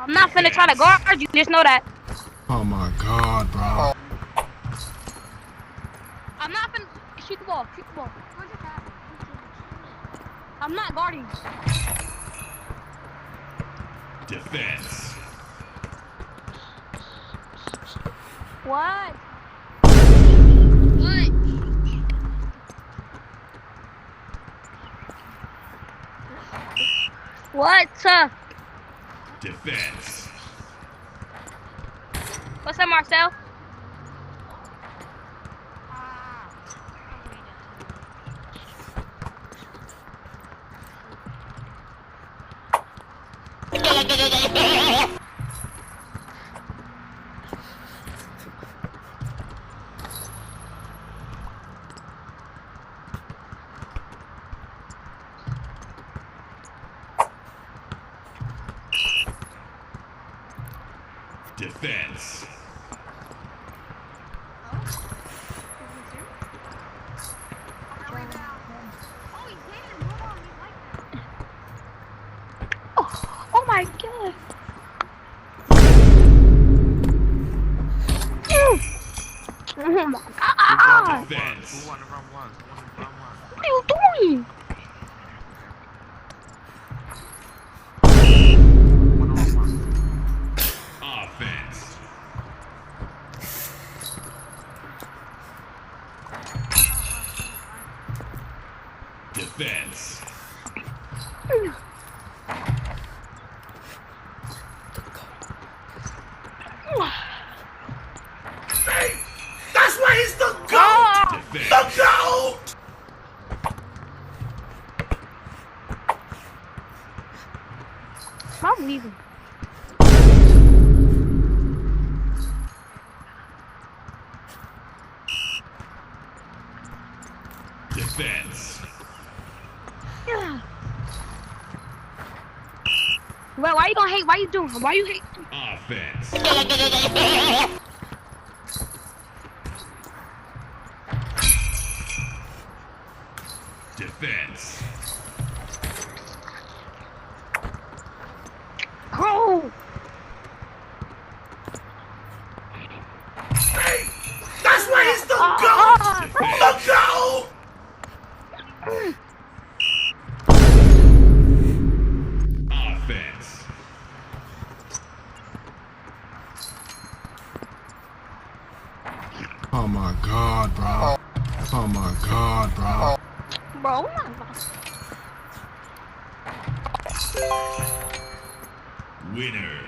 I'm not finna try to guard you. Just know that. Oh my god, bro. I'm not finna shoot the ball. Shoot the ball. I'm not guarding. Defense. What? What? Defense. What's up, Marcel? Defense. Oh my god. Oh my god. Defense. What are you doing? Offense. Defense. Hey, that's why he's the GOAT! Defense. The GOAT! I'm leaving. Defense. Well, why you gonna hate? Why you doing? Why you hate? Offense. Defense. Oh! Hey, that's why he's the GOAT! The GOAT! Offense. Oh my god, bro. Oh my god, bro. Bro, I'm not. Winner.